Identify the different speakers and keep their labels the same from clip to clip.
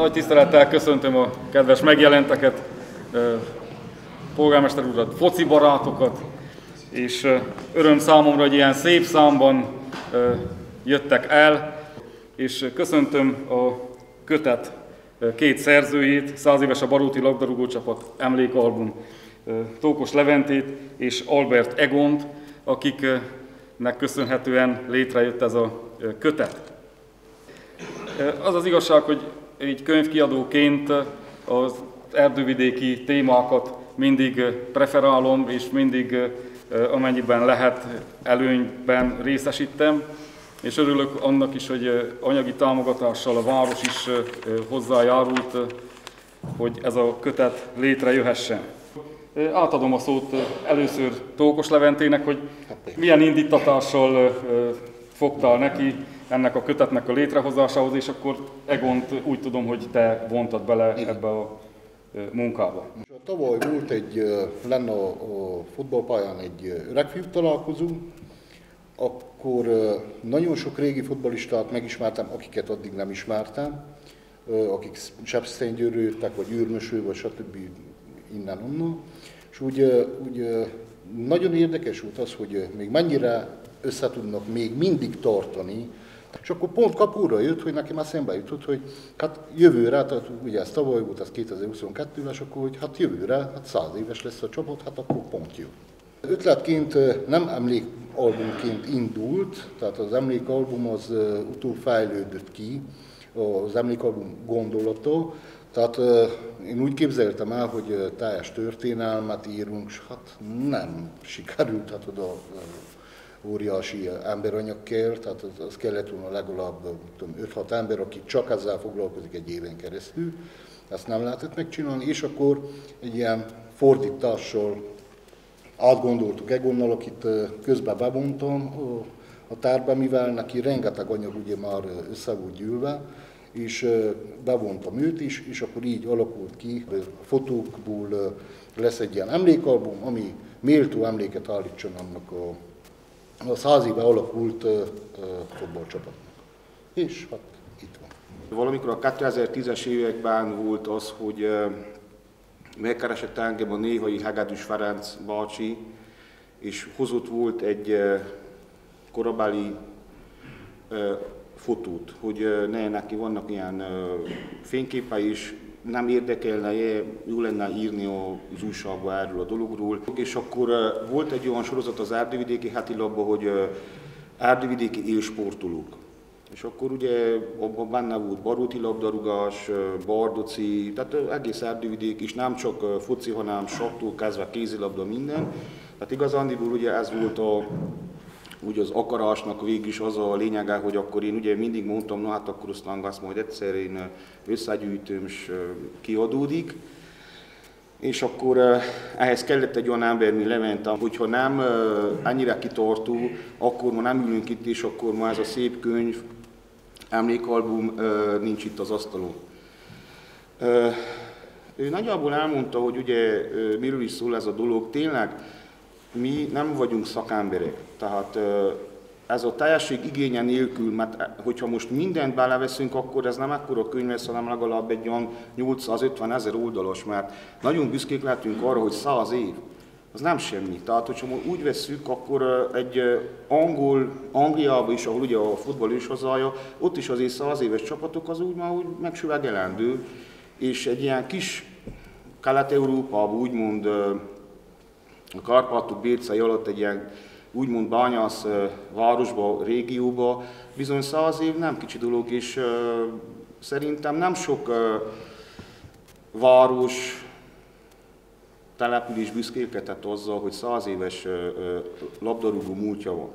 Speaker 1: Nagy tisztelettel köszöntöm a kedves megjelenteket, polgármester urat, foci barátokat, és öröm számomra, hogy ilyen szép számban jöttek el, és köszöntöm a kötet két szerzőjét, 100 éves a Baróti labdarúgócsapat emlékalbum, Tókos Leventét és Albert Egont, akiknek köszönhetően létrejött ez a kötet. Az az igazság, hogy így könyvkiadóként az erdővidéki témákat mindig preferálom, és mindig amennyiben lehet előnyben részesítem, és örülök annak is, hogy anyagi támogatással a város is hozzájárult, hogy ez a kötet létrejöhessen. Átadom a szót először Tókos Leventének, hogy milyen indítatással fogtál neki ennek a kötetnek a létrehozásához, és akkor Egont úgy tudom, hogy te vontad bele ebbe a munkába.
Speaker 2: Tavaly volt lenne a futballpályán egy öregfiú találkozó, akkor nagyon sok régi futballistát megismertem, akiket addig nem ismertem, akik Sepsiszentgyőrről jöttek, vagy Ürmösről, vagy stb. Innen-onnan. És úgy nagyon érdekes volt az, hogy még mennyire összetudnak még mindig tartani. És akkor pont kapóra jött, hogy nekem már szembe jutott, hogy hát jövőre, tehát ugye ez tavaly volt, ez 2022-es, akkor hogy hát jövőre, hát 100 éves lesz a csapat, hát akkor pont jó. Ötletként nem emlékalbumként indult, tehát az emlékalbum az utóbb fejlődött ki, az emlékalbum gondolata. Tehát én úgy képzeltem el, hogy teljes történelmet írunk, és hát nem sikerült, hát oda óriási emberanyag kell, tehát az kellett volna legalább 5-6 ember, aki csak ezzel foglalkozik egy éven keresztül, ezt nem lehetett megcsinálni, és akkor egy ilyen fordítással átgondoltuk Egonnal, akit közben bevontam a tárba, mivel neki rengeteg anyag ugye már össze volt gyűlve, és bevontam őt is, és akkor így alakult ki, a fotókból lesz egy ilyen emlékalbum, ami méltó emléket állítson annak a 100 éve alakult futballcsapatnak. És hát itt van.
Speaker 3: Valamikor a 2010-es években volt az, hogy megkeresett engem a néhai Hegedűs Ferenc bácsi, és hozott volt egy korabeli fotót, hogy neki vannak ilyen fényképei is, nem érdekelne, jó lenne írni az újságba erről a dologról. És akkor volt egy olyan sorozat az Erdővidéki heti labban, hogy erdővidéki élsportolók. És akkor ugye abban benne volt baróti labdarúgás, bardoci, tehát egész Erdővidék is, nem csak foci, hanem saktól kezdve kézilabda, minden. Tehát igazándiból ugye ez volt ugye az akarásnak végül is az a lényege, hogy akkor én ugye mindig mondtam, na hát akkor aztán azt majd egyszer én összegyűjtöm és kiadódik. És akkor ehhez kellett egy olyan ember, mint Levente, hogyha nem ennyire kitartó, akkor ma nem ülünk itt, és akkor ma ez a szép könyv, emlékalbum nincs itt az asztalon. Ő nagyjából elmondta, hogy ugye miről is szól ez a dolog. Tényleg mi nem vagyunk szakemberek, tehát ez a teljesség igénye nélkül, mert hogyha most mindent beleveszünk, akkor ez nem ekkora könyv lesz, hanem legalább egy olyan 850 000 oldalas, mert nagyon büszkék lehetünk arra, hogy 100 év, az nem semmi. Tehát, hogyha úgy vesszük, akkor egy Angliában is, ahol ugye a futball is hazája, ott is azért 100 éves csapatok az úgy már úgy megsüvegelendő, és egy ilyen kis Kelet-Európában úgymond a Kárpátok Bércei alatt egy ilyen úgymond bányász városba, régióba, bizony 100 év nem kicsi dolog, és szerintem nem sok város, település büszkélkedett azzal, hogy 100 éves labdarúgó múltja van.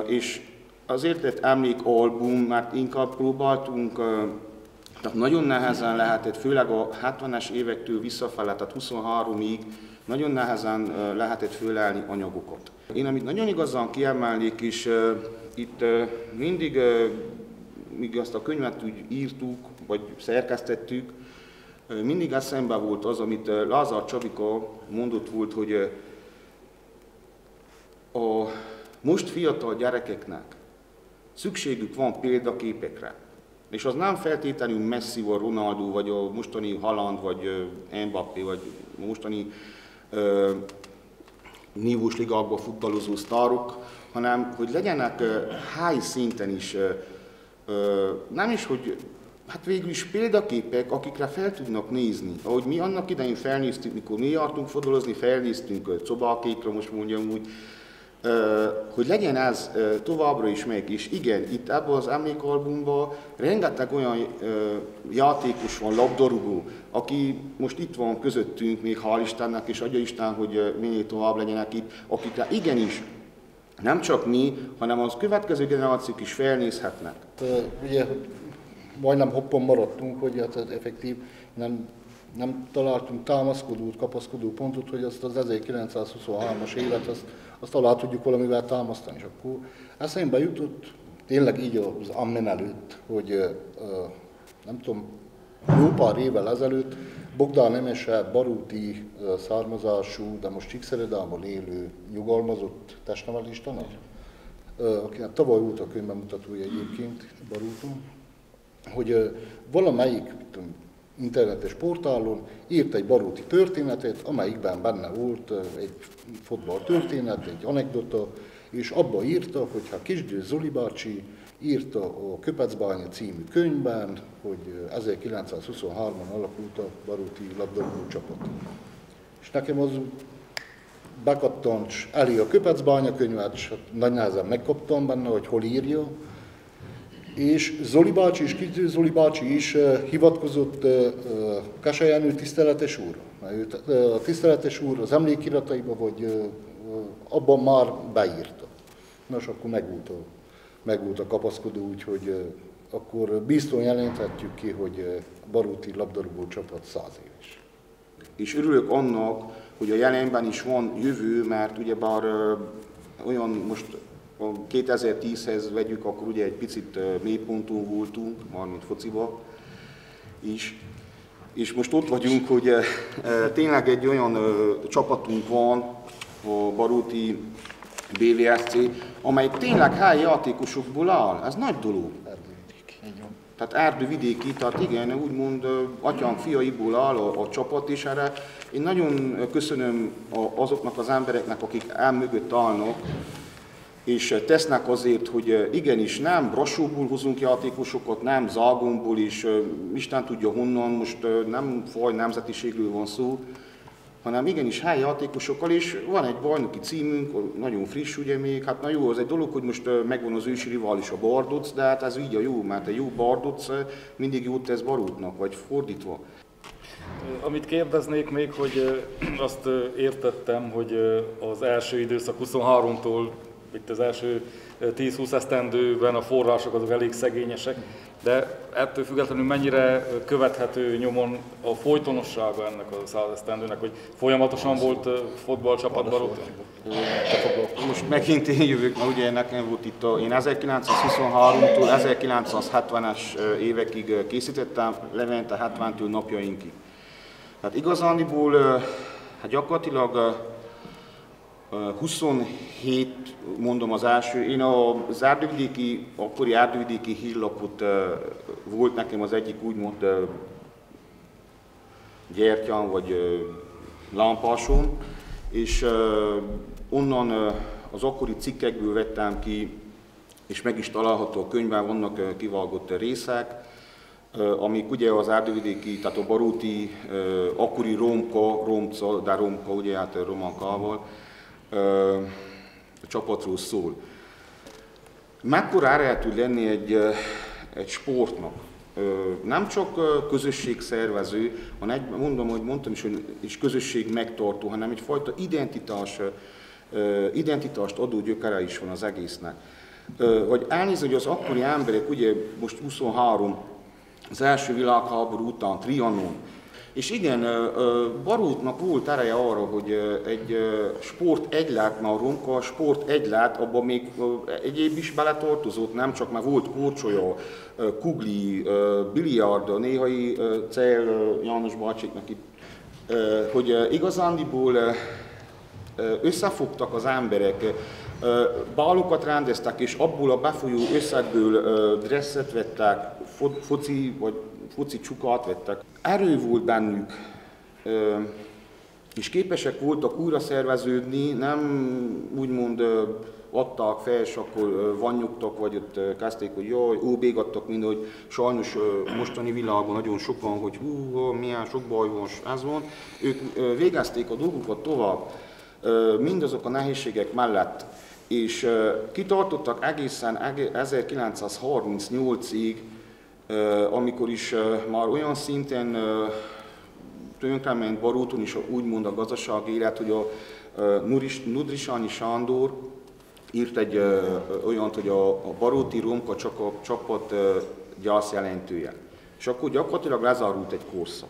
Speaker 3: És azért lett emlékalbum, mert inkább próbáltunk, tehát nagyon nehezen lehetett, főleg a 70-es évektől visszafele, tehát 23-ig, nagyon nehezen lehetett fölelni anyagokat. Én amit nagyon igazán kiemelnék is, itt mindig, míg azt a könyvet úgy írtuk, vagy szerkesztettük, mindig eszembe volt az, amit Lázár Csabika mondott volt, hogy a most fiatal gyerekeknek szükségük van példaképekre. És az nem feltétlenül Messi vagy Ronaldo, vagy a mostani Haaland, vagy Mbappé, vagy a mostani nívós ligákban futballozó sztárok, hanem hogy legyenek high szinten is, nem is, hogy hát végül is példaképek, akikre fel tudnak nézni. Ahogy mi annak idején felnéztünk, mikor mi jártunk fotbalozni, felnéztünk Cobákékra, most mondjam úgy, hogy legyen ez továbbra is meg. És igen, itt ebben az emlékalbumban rengeteg olyan játékos van, labdarúgó, aki most itt van közöttünk, még hál' Istennek, és adja Isten, hogy minél tovább legyenek itt, akikre igenis nem csak mi, hanem az következő generációk is felnézhetnek.
Speaker 2: Ugye majdnem hoppon maradtunk, hogy hát effektív nem találtunk támaszkodót, kapaszkodó pontot, hogy azt az 1923-as évet azt alá tudjuk valamivel támasztani. És akkor eszembe jutott, tényleg így az Amen előtt, hogy nem tudom, jó pár évvel ezelőtt Bogdán Emese baróti származású, de most Csíkszeredában élő nyugalmazott testnevelés tanár, akinek tavaly volt a könyvbemutatója egyébként Baróton, hogy valamelyik internetes portálon írt egy baróti történetet, amelyikben benne volt egy fotballtörténet, egy anekdota, és abba írta, hogy ha Kisgyő Zoli bácsi írta a Köpecbánya című könyvben, hogy 1923-ban alakult a baróti labdarúgó csapat. És nekem az bekattant elé a Köpecbánya könyvet, és nagy nehezen megkaptam benne, hogy hol írja. És Zoli bácsi és Kisgyő Zoli bácsi is hivatkozott Kásai Jenő tiszteletes úrra. A tiszteletes úr az emlékirataiba, vagy abban már beírta. Nos, akkor megvolt a kapaszkodó, úgyhogy akkor biztosan jelenthetjük ki, hogy a baróti labdarúgó csapat 100 éves.
Speaker 3: És örülök annak, hogy a jelenben is van jövő, mert ugyebár olyan most a 2010-hez vegyük, akkor ugye egy picit mélyponton voltunk, mármint fociba is. És most ott vagyunk, hogy tényleg egy olyan csapatunk van, a baróti BVSC, amely tényleg helyi játékosokból áll. Ez nagy dolog. Tehát erdővidéki, tehát igen, úgymond atyánk fiaiból áll a csapat, és erre én nagyon köszönöm azoknak az embereknek, akik mögött állnak, és tesznek azért, hogy igenis nem Brassóból hozunk játékosokat, nem Zágomból, és Isten tudja honnan, most nem faj nemzetiségről van szó, hanem igenis helyi játékosokkal, és van egy bajnoki címünk, nagyon friss ugye még, hát na jó, az egy dolog, hogy most megvan az ősi rivális a Bardoc, de hát ez így a jó, mert egy jó Bardoc mindig jót tesz Barótnak, vagy fordítva.
Speaker 1: Amit kérdeznék még, hogy azt értettem, hogy az első időszak 23-tól, itt az első 10-20 esztendőben a források azok elég szegényesek, de ettől függetlenül mennyire követhető nyomon a folytonossága ennek a 100 esztendőnek, hogy folyamatosan volt futballcsapat Baróton?
Speaker 3: Most megint én jövök, mert ugye nekem volt itt, én 1923-tól 1970-es évekig készítettem, Levente 70-től napjainkig. Hát igazániból hát gyakorlatilag 27, mondom az első, én az erdővidéki, akkori erdővidéki hírlapot volt nekem az egyik úgymond gyertyán vagy lámpáson, és onnan az akkori cikkekből vettem ki, és meg is található a könyvben, vannak kivágott részek, amik ugye az erdővidéki, tehát a baróti, akkori Romca, de Romka, ugye hát Romankával, a csapatról szól. Mekkora tud lenni egy sportnak? Nem csak közösségszervező, hanem mondtam is, hogy is közösség megtartó, hanem egyfajta identitást adó gyökere is van az egésznek. Hogy elnézni, hogy az akkori emberek, ugye most 23, az első világháború után, Trianon, és igen, Barótnak volt ereje arra, hogy egy sport egylet, már a Romka sport egylet, abban még egyéb is beletartozott, nem csak már volt korcsolya, kugli, biliárd, néhai Cél János bácsiknak itt, hogy igazándiból összefogtak az emberek, Bálokat rendeztek, és abból a befolyó összegből dresszet vettek, foci csukat vettek. Erő volt bennük, és képesek voltak újra szerveződni, nem úgymond adták fel, és akkor vannyogtak, vagy ott kezdték, hogy jaj, óbégattak, mind, hogy sajnos mostani világban nagyon sokan, hogy milyen sok baj van, ez van. Ők végezték a dolgukat tovább, mindazok a nehézségek mellett, és kitartottak egészen 1938-ig, amikor is már olyan szinten tönkrement Baróton is úgymond a gazdasági élet, hogy a Nudrisányi Sándor írt egy olyant, hogy a baróti romka csapat gyászjelentője. És akkor gyakorlatilag lezárult egy korszak.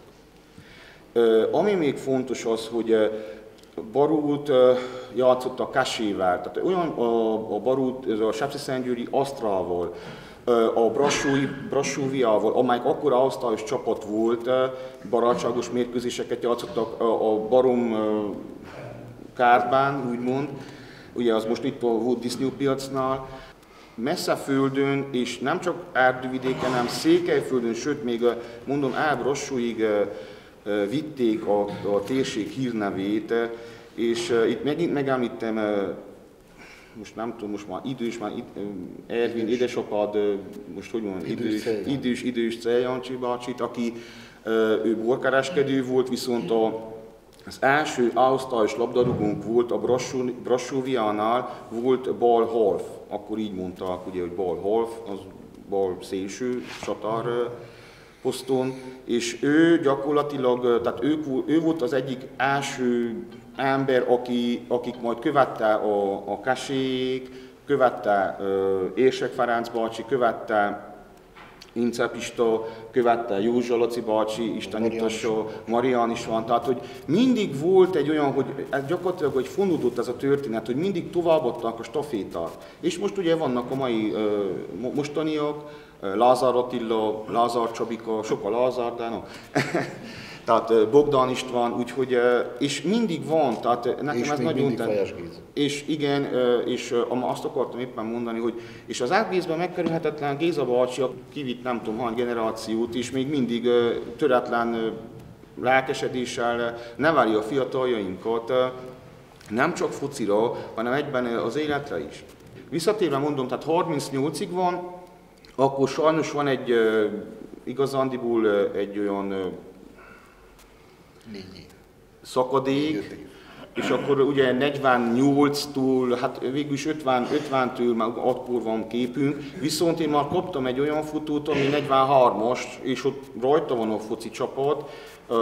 Speaker 3: Ami még fontos az, hogy Barót játszott a Kasével, tehát olyan a Barót, a sepsiszentgyőri Asztrával, a Brassóviával, amelyik akkor asztalos csapat volt, barátságos mérkőzéseket játszottak a Barom kártban, úgymond, ugye az most itt volt Disznópiacnál, messze földön, és nem csak Erdővidéken, hanem Székelyföldön, sőt még mondom Brassóig vitték a térség hírnevét, és itt megint megemlítem, most nem tudom, most már Ervin édesapád, most hogy mondom, idős Celjancsi bácsit, aki ő borkereskedő volt, viszont az első ausztályos labdarúgónk volt a Brassóviánál, volt bal half, akkor így mondták, ugye, hogy bal half, az bal szélső csatár poszton, és ő gyakorlatilag, tehát ő volt az egyik első ember, akik majd követte a Kasék, követte Érsek Ferenc bácsi, követte Ince Pista, követte Józsa Laci bácsi, Isten ittassa, Marián is van, tehát hogy mindig volt egy olyan, hogy ez gyakorlatilag hogy fonódott ez a történet, hogy mindig továbbadták a stafétát. És most ugye vannak a mai mostaniak, Lázár Attila, Lázár Csabika, sok a Lázár, de no. Tehát Bogdán István, úgyhogy, és mindig van, tehát nekem
Speaker 2: és
Speaker 3: ez nagyon
Speaker 2: tetszett.
Speaker 3: És igen, és azt akartam éppen mondani, hogy és az átvízben megkerülhetetlen Géza bácsi, kivitt nem tudom hány generációt, és még mindig töretlen lelkesedéssel nevelje a fiataljainkat, nem csak focira, hanem egyben az életre is. Visszatérve mondom, tehát 38-ig van, akkor sajnos van egy igazándiból egy olyan szakadék, és akkor ugye 48-tól, hát végül is 50-től már akkor van képünk, viszont én már kaptam egy olyan futót, ami 43-as, és ott rajta van a foci csapat,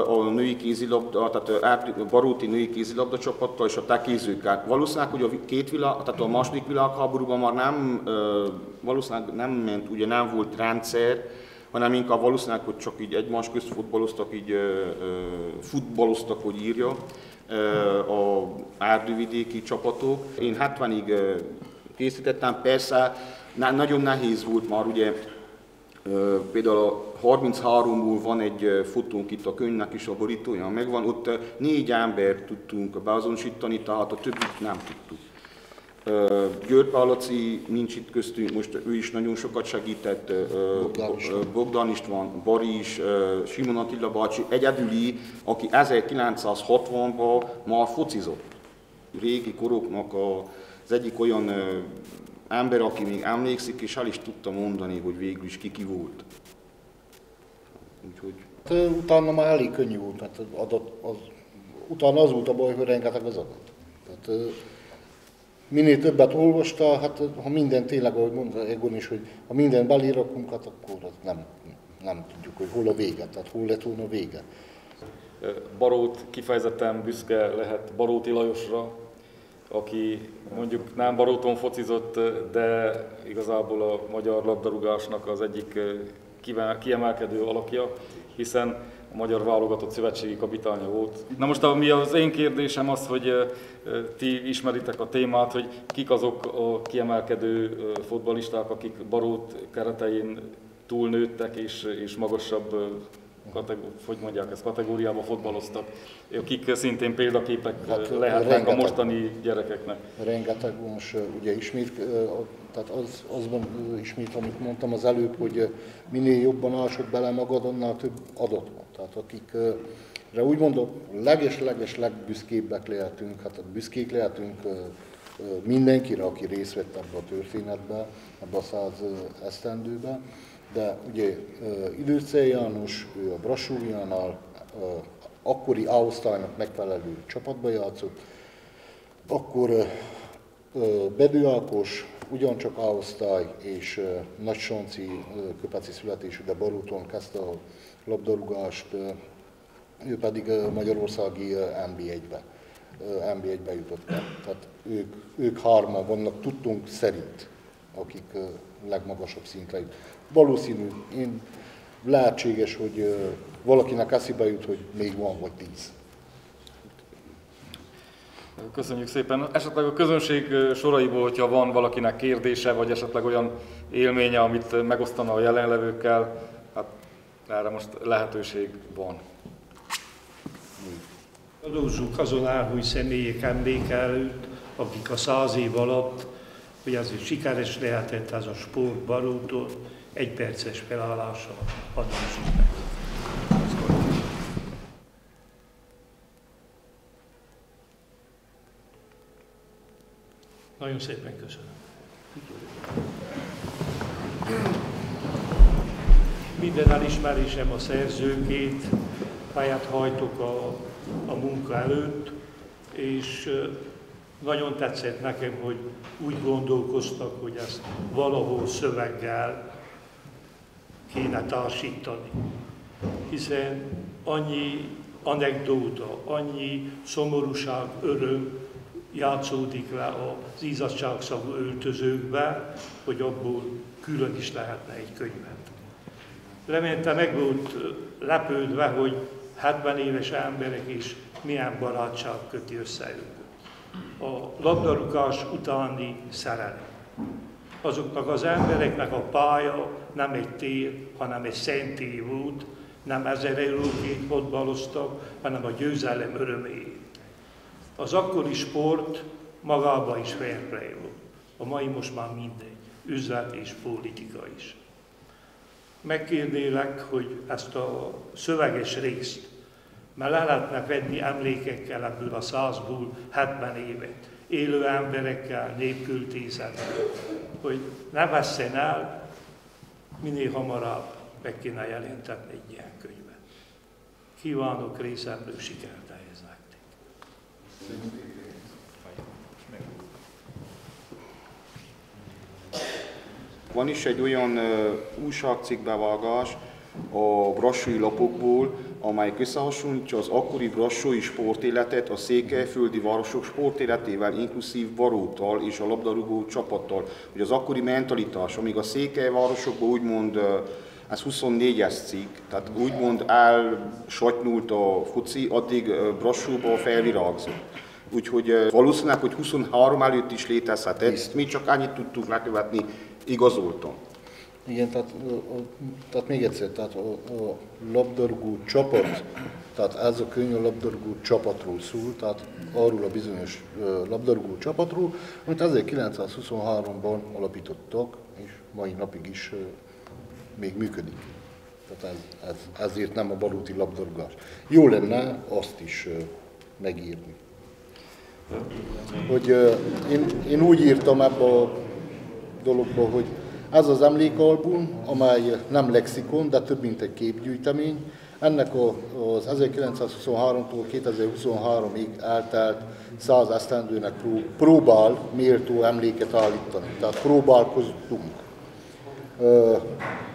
Speaker 3: a női kézilabda, tehát a baróti női kézilabda csapattal és a tekézőkkel. Valószínűleg, hogy tehát a második világháborúban már nem, valószínűleg nem ment, ugye nem volt rendszer, hanem inkább valószínűleg, hogy csak így egymás közt futballoztak, hogy írja, a erdővidéki csapatok. Én 70-ig készítettem, persze nagyon nehéz volt már, ugye például a 33-ból van egy fotónk itt a könyvnek is, a borítója megvan, ott 4 embert tudtunk beazonosítani, tehát a többit nem tudtuk. György Pál Laci nincs itt köztünk, most ő is nagyon sokat segített, Bogdán István, Baris, Simon Attila bácsi, egyedüli, aki 1960-ban már focizott. Régi koroknak az egyik olyan ember, aki még emlékszik, és el is tudta mondani, hogy végül is ki volt. Úgyhogy...
Speaker 2: Utána már elég könnyű volt, mert utána az volt a baj, hogy rengeteg az adat. Tehát, minél többet olvasta, hát ha minden tényleg, ahogy mondta Egon is, hogy ha minden belírakunk, hát akkor nem tudjuk, hogy hol a vége, tehát hol lett volna a vége.
Speaker 1: Barót kifejezetten büszke lehet Baróti Lajosra, aki mondjuk nem Baróton focizott, de igazából a magyar labdarúgásnak az egyik kiemelkedő alakja, hiszen a magyar válogatott szövetségi kapitánya volt. Na most ami az én kérdésem az, hogy ti ismeritek a témát, hogy kik azok a kiemelkedő futballisták, akik Barót keretein túlnőttek és magasabb hogy mondják, ezt kategóriába fotballoztak, akik szintén példaképek lehetnek
Speaker 2: rengeteg,
Speaker 1: a mostani gyerekeknek.
Speaker 2: Rengeteg, most ugye ismét, tehát azban ismét, amit mondtam az előbb, hogy minél jobban ásod bele magad, annál több adat van. Tehát akikre úgy mondom, legbüszkébbek lehetünk, hát büszkék lehetünk mindenkire, aki részt vett ebbe a történetbe, ebbe a 100 esztendőbe. De ugye Időccel János, ő a Brassóriánál akkori A-osztálynak megfelelő csapatba játszott, akkor Bedő Ákos, ugyancsak A-osztály, és Nagy Sonci, köpeci születésű, de Barúton kezdte a labdarúgást, ő pedig magyarországi NB1-be jutott el. Tehát ők hárman vannak, tudtunk szerint, akik legmagasabb szintre jut. Valószínű, lehetséges, hogy valakinek eszébe jut, hogy még van, vagy 10.
Speaker 1: Köszönjük szépen. Esetleg a közönség soraiból, hogyha van valakinek kérdése, vagy esetleg olyan élménye, amit megosztana a jelenlevőkkel, hát erre most lehetőség van.
Speaker 4: Adózzuk azon elhunyt személyek emléke előtt, akik a 100 év alatt, hogy azért sikeres lehetett ez a sport Baróton, 1 perces felállással adózzuk meg. Nagyon szépen köszönöm. Minden elismerésem a szerzőkét, pályát hajtok a munka előtt, és nagyon tetszett nekem, hogy úgy gondolkoztak, hogy ezt valahol szöveggel kéne társítani. Hiszen annyi anekdóta, annyi szomorúság, öröm játszódik le az izzadságszagú öltözőkbe, hogy abból külön is lehetne egy könyvet. Lemente meg volt lepődve, hogy 70 éves emberek is milyen barátság köti össze őket. A labdarúgás utáni szerelem. Azoknak az embereknek a pálya nem egy tér, hanem egy szentély volt, nem 1000 euróként fotballoztak, hanem a győzelem öröméért. Az akkori sport magában is fair play volt. A mai most már mindegy, üzlet és politika is. Megkérnélek, hogy ezt a szöveges részt, mert le lehetne venni emlékekkel ebből a 100-ból 70 évet, élő emberekkel, népköltészettel, hogy ne vesszen el, minél hamarabb meg kéne jelentetni egy ilyen könyvet. Kívánok részemről sikert ehhez nektek.
Speaker 3: Van is egy olyan újságcikkbevágás a brassói lapokból, amely összehasonlítja az akkori brassói sportéletet a székelyföldi városok sportéletével, inkluszív Baróttal és a labdarúgó csapattal. Hogy az akkori mentalitás, amíg a székelyvárosokban úgymond, ez 24-es cikk, tehát úgymond elsatnyult a foci, addig Brassóban felvirágzott. Úgyhogy valószínűleg, hogy 23 előtt is létezhetett, mi csak annyit tudtuk lekövetni, igazoltan.
Speaker 2: Igen, tehát még egyszer, tehát a labdarúgó csapat, tehát ez a könyv a labdarúgó csapatról szól, tehát arról a bizonyos labdarúgó csapatról, amit 1923-ban alapítottak, és mai napig is még működik. Tehát ezért nem a baróti labdarúgás. Jó lenne azt is megírni. Hogy én úgy írtam ebbe a dologba, hogy ez az emlékalbum, amely nem lexikon, de több mint egy képgyűjtemény. Ennek az 1923-tól 2023-ig eltelt 100 esztendőnek próbál méltó emléket állítani. Tehát próbálkoztunk.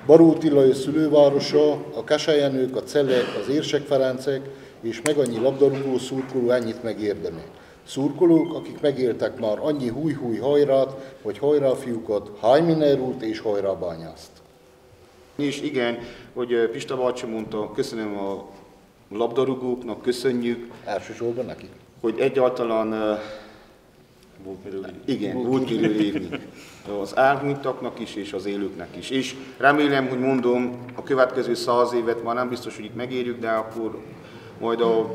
Speaker 2: Baróti Lajos szülővárosa, a Keselyjenők, a Celek, az Érsek Ferencek és meg annyi labdarúgó szurkoló ennyit megérdemel. Szurkolók, akik megéltek már annyi húj-húj hajrát, vagy hajrá fiúkat, Hájminerút és hajrá Bányászt.
Speaker 3: És igen, hogy Pista bácsi mondta, köszönöm a labdarúgóknak, köszönjük.
Speaker 2: Elsősorban nekik.
Speaker 3: Hogy egyáltalán Igen, úgy miről írni. Az elhunytaknak is, és az élőknek is. És remélem, hogy mondom, a következő 100 évet már nem biztos, hogy itt megérjük, de akkor majd a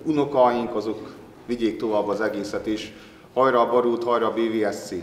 Speaker 3: unokáink azok vigyék tovább az egészet, és hajrá a Barút, hajrá a BVSC!